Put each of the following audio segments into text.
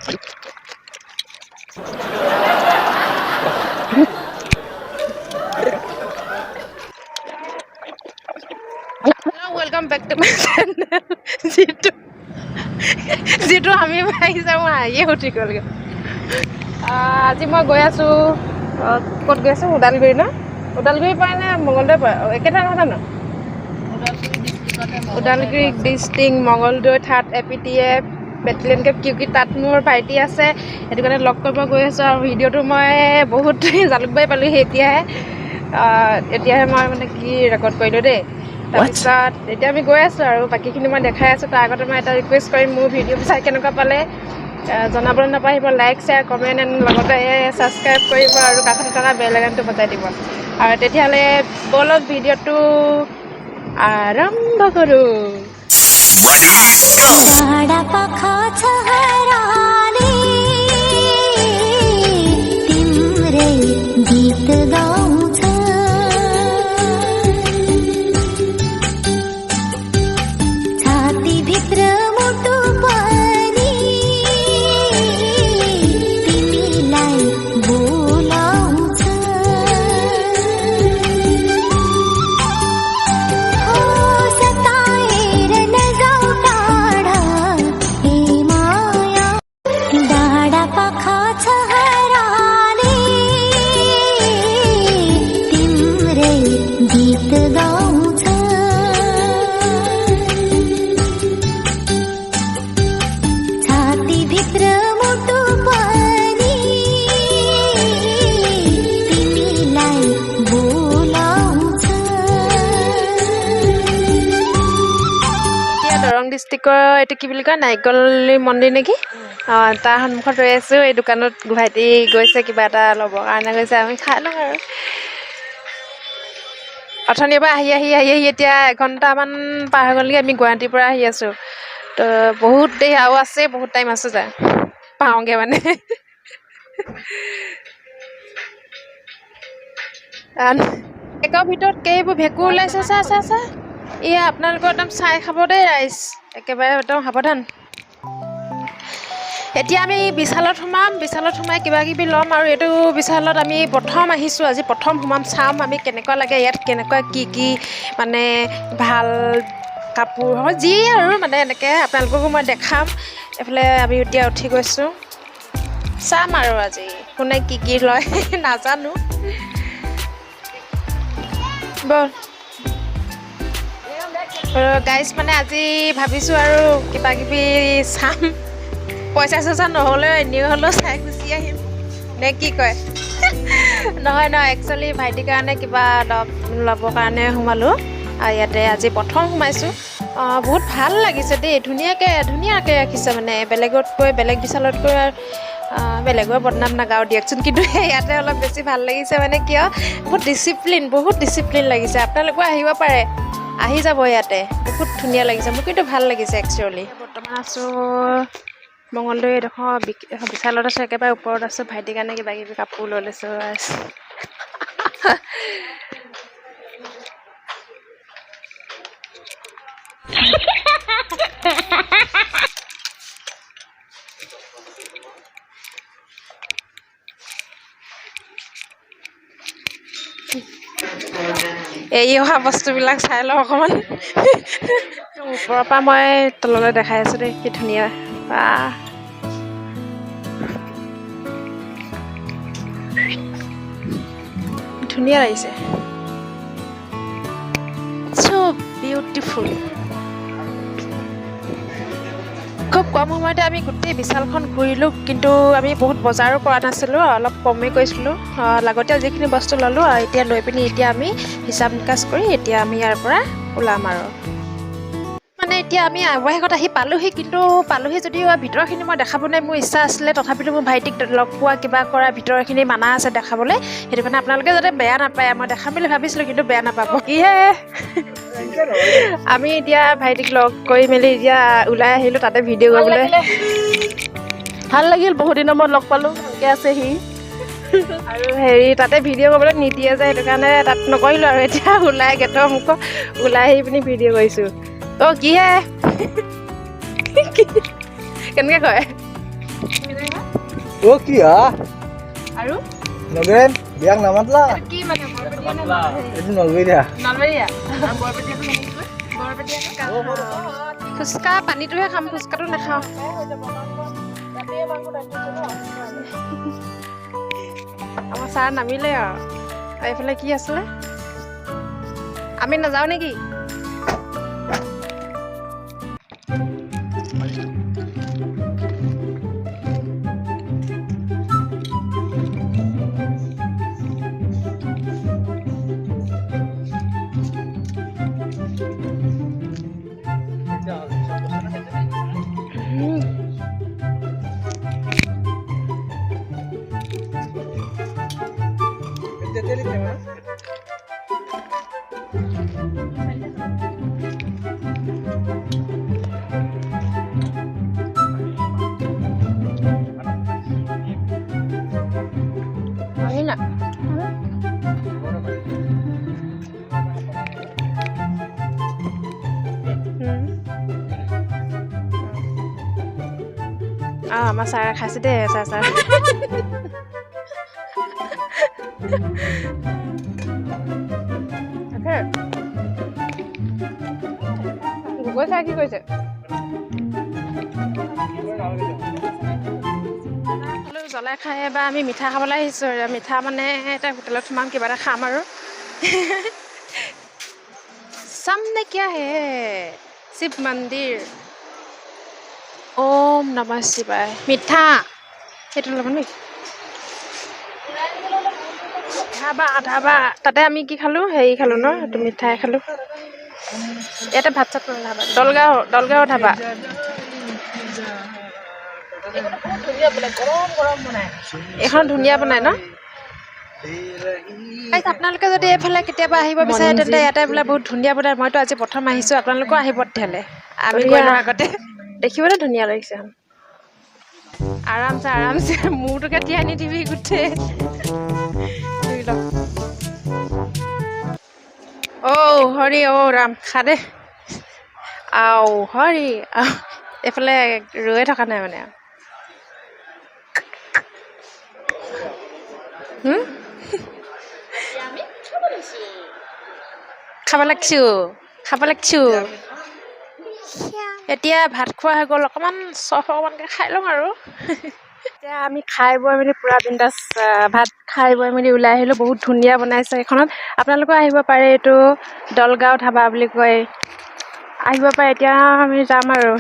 welcome back to my channel Jitu আমি পাইছা মই আহিয়ে উঠি গ'লগৈ আজি মই গৈ আছোঁ ক'ত গৈ আছোঁ ওদালগুৰি ন ওদালগুৰি পায় নে মঙলদৈ পায় একেটা নহয় জানো Udalguri district Mangaldai third APTF battalion camp কিউকি তাত মোৰ ভাইটি আছে সেইটো কাৰণে লগ কৰিব গৈ আছোঁ আৰু ভিডিঅ'টো মই বহুত জালুকবাৰী পালোঁহি এতিয়াহে মই মানে কি ৰেকৰ্ড কৰিলোঁ দেই তাৰপিছত এতিয়া আমি গৈ আছোঁ আৰু বাকীখিনি মই দেখাই আছোঁ তাৰ আগতে মই এটা ৰিকুৱেষ্ট কৰিম মোৰ ভিডিঅ'টো চাই কেনেকুৱা পালে জনাবলৈ নাপাহৰিব লাইক শ্বেয়াৰ কমেণ্ট এণ্ড লগতে ছাবস্ক্ৰাইব কৰিব আৰু কাষত থকা বেল আইকনটো বজাই দিব আৰু তেতিয়াহ'লে ব'লক ভিডিঅ'টো আৰম্ভ কৰোঁ ডিষ্ট্ৰিক্টৰ এইটো কি বুলি কয় নাৰিকলী মন্দিৰ নেকি তাৰ সন্মুখত ৰৈ আছোঁ এই দোকানত ভাইটি গৈছে কিবা এটা ল'বৰ কাৰণে গৈছে আমি খাই লওঁ আৰু অথনিৰ পৰা আহি এতিয়া এঘণ্টামান পাৰ হৈ গ'লগৈ আমি গুৱাহাটীৰ পৰা আহি আছোঁ তো বহুত দেৰি আৰু আছে বহুত টাইম আছে যায় পাওঁগৈ মানে একৰ ভিতৰত কেইবোৰ ভেঁকুৰ ওলাইছে চা এয়া আপোনালোকৰ একদম চাই খাব দেই ৰাইজ একেবাৰে একদম সাৱধান এতিয়া আমি বিশালত সোমাই কিবা কিবি ল'ম আৰু এইটো বিশালত আমি প্ৰথম আহিছোঁ আজি প্ৰথম সোমাম চাম আমি কেনেকুৱা লাগে ইয়াত কেনেকুৱা কি মানে ভাল কাপোৰ হয় যি আৰু মানে এনেকৈ আপোনালোককো মই দেখাম এইফালে আমি এতিয়া উঠি গৈছোঁ চাম আৰু আজি কোনে কি লয় নাজানো বল গাইজ মানে আজি ভাবিছোঁ আৰু কিবা কিবি চাম পইচা চইচা নহ'লেও এনেও হ'লেও চাই গুচি আহিম নে কি কয় নহয় একচুৱেলি ভাইটিৰ কাৰণে কিবা ল'বৰ কাৰণে সোমালোঁ আৰু ইয়াতে আজি প্ৰথম সোমাইছোঁ বহুত ভাল লাগিছে দেই ধুনীয়াকৈ ৰাখিছে মানে বেলেগতকৈ বেলেগ বিশালতকৈ বেলেগৰ বদনাম নাগাওঁ দিয়কচোন কিন্তু ইয়াতে অলপ বেছি ভাল লাগিছে মানে কিয় বহুত ডিচিপ্লিন লাগিছে আপোনালোকেও আহিব পাৰে আহি যাব ইয়াতে বহুত ধুনীয়া লাগিছে মোক কিন্তু ভাল লাগিছে একচুৱেলি বৰ্তমান আছোঁ মঙলদৈ এডোখৰ বিশালত আছোঁ একেবাৰে ওপৰত আছোঁ ভাইটিৰ কাৰণে কিবা কিবি কাপোৰ লৈ লৈছোঁ এই অহা বস্তুবিলাক চাই লওঁ অকণমান ওপৰৰ পৰা মই তললৈ দেখাই আছোঁ দেই কি ধুনীয়া ধুনীয়া লাগিছে so beautiful খুব কম সময়তে আমি গোটেই বিশালখন ঘূৰিলোঁ কিন্তু আমি বহুত বজাৰো কৰা নাছিলোঁ অলপ কমেই কৰিছিলোঁ লাগতীয়াল যিখিনি বস্তু ল'লোঁ আৰু এতিয়া লৈ পিনি এতিয়া আমি হিচাপ নিকাচ কৰি এতিয়া আমি ইয়াৰ পৰা ওলাম আৰু মানে এতিয়া আমি আৱাসীঘৰত আহি পালোহি কিন্তু যদিও ভিতৰখিনি মই দেখাবলৈ মোৰ ইচ্ছা আছিলে তথাপিতো মোৰ ভাইটিক লগ পোৱা কিবা কৰা ভিতৰখিনি মানা আছে দেখাবলৈ সেইটো কাৰণে আপোনালোকে যাতে বেয়া নাপায় মই দেখাম বুলি ভাবিছিলোঁ কিন্তু বেয়া নাপাব কিহে আমি এতিয়া ভাইটিক লগ কৰি মেলি এতিয়া ওলাই আহিলোঁ তাতে ভিডিঅ' কৰিবলৈ ভাল লাগিল বহুত দিনৰ মূৰত লগ পালোঁ ভালকৈ আছে সি আৰু হেৰি তাতে ভিডিঅ' কৰিবলৈ নিদিয়ে যে সেইটো কাৰণে তাত নকৰিলোঁ আৰু এতিয়া ওলাই গেটৰ মুখত ওলাই আহি পিনি ভিডিঅ' কৰিছোঁ কিহে কেনেকৈ কয় অ' কি হা আৰু নগেন বিয়াক নামাতলা কি মানে এইটো নলবেৰিয়া নলবাৰীয়া ফুচকা পানীটোহে খাম ফুচকাটো নাখাওঁ আমাৰ ছাৰ নামিলে আৰু এইফালে কি আছিলে আমি নাযাওঁ নেকি আমাৰ ছাৰে খাইছে দেই ছাৰ গগৈ ছাৰ কি কৰিছে জ্বলাই খাই এবাৰ আমি মিঠা খাবলৈ আহিছোঁ আৰু মিঠা মানে এটা হোটেলত সোমাম কিবা এটা খাম আৰু सामने क्या है शिव मंदिर ओम नमः शिवाय मिठा সেইটো ল'ব নেকি ধাবা তাতে আমি কি খালোঁ হেৰি খালোঁ ন এইটো মিঠাই খালোঁ ইয়াতে ভাত চাত ধাবা দলগাঁও ধাবা এইখন ধুনীয়া বনাই ন আপোনালোকে যদি এইফালে কেতিয়াবা আহিব বিচাৰে তেন্তে ইয়াতে বোলে বহুত ধুনীয়া বনাই মইতো আজি প্ৰথম আহিছোঁ আপোনালোকেও আহিব তেতিয়াহ'লে আমি গৈ লওঁ আগতে দেখিবলৈ ধুনীয়া লাগিছে আৰামছে মূৰটোকে তিয়াই নিদিবি গোটেই অ' হৰি অ' ৰাম খা দে আও হৰি এইফালে ৰৈ থকা নাই মানে খাব লাগছোঁ এতিয়া ভাত খোৱা হৈ গ'ল অকণমান অকণমানকৈ খাই লওঁ আৰু এতিয়া আমি খাই বৈ মেলি পূৰা বিন্দাছ ভাত খাই বৈ মেলি ওলাই আহিলোঁ বহুত ধুনীয়া বনাইছে এইখনত আপোনালোকেও আহিব পাৰে এইটো দলগাঁও ধাবা বুলি কয় আহিব পাৰে এতিয়া আমি যাম আৰু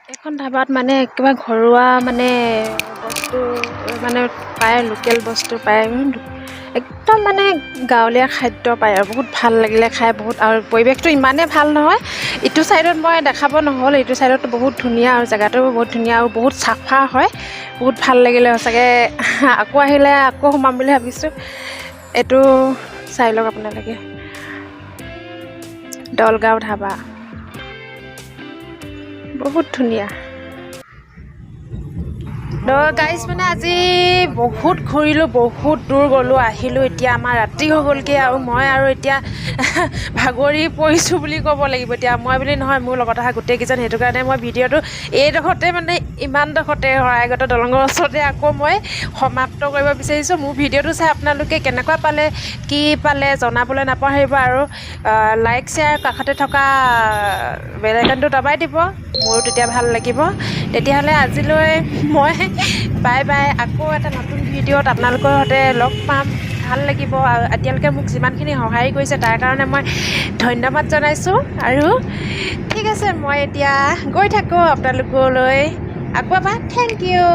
এইখন ধাবাত মানে একেবাৰে ঘৰুৱা মানে বস্তু মানে পায় লোকেল বস্তু পায় একদম মানে গাঁৱলীয়া খাদ্য পায় আৰু বহুত ভাল লাগিলে খাই বহুত আৰু পৰিৱেশটো ইমানেই ভাল নহয় ইটো ছাইডত মই দেখাব নহ'ল ইটো ছাইডতো বহুত ধুনীয়া আৰু জেগাটো বহুত ধুনীয়া আৰু বহুত চাফা হয় বহুত ভাল লাগিলে সঁচাকৈ আকৌ আহিলে আকৌ সোমাম বুলি ভাবিছোঁ এইটো চাই লওক আপোনালোকে দলগাঁও ধাবা বহুত ধুনীয়া গাইজ মানে আজি বহুত ঘূৰিলোঁ বহুত দূৰ গ'লোঁ আহিলোঁ এতিয়া আমাৰ ৰাতি হৈ গ'লগৈ আৰু মই আৰু এতিয়া ভাগৰি পৰিছোঁ বুলি ক'ব লাগিব এতিয়া মই বুলি নহয় মোৰ লগত অহা গোটেইকেইজন সেইটো কাৰণে মই ভিডিঅ'টো এইডোখৰতে মানে ইমানডোখৰতে শৰাইঘাট দলঙৰ ওচৰতে আকৌ মই সমাপ্ত কৰিব বিচাৰিছোঁ মোৰ ভিডিঅ'টো চাই আপোনালোকে কেনেকুৱা পালে কি পালে জনাবলৈ নাপাহৰিব আৰু লাইক শ্বেয়াৰ কাষতে থকা বেল আইকনটো দবাই দিব মোৰো তেতিয়া ভাল লাগিব তেতিয়াহ'লে আজিলৈ মই বাই বাই আকৌ এটা নতুন ভিডিঅ'ত আপোনালোকৰ সৈতে লগ পাম ভাল লাগিব আৰু এতিয়ালৈকে মোক যিমানখিনি সহায় কৰিছে তাৰ কাৰণে মই ধন্যবাদ জনাইছোঁ আৰু ঠিক আছে মই এতিয়া গৈ থাকোঁ আপোনালোকলৈ আকৌ এবাৰ থেংক ইউ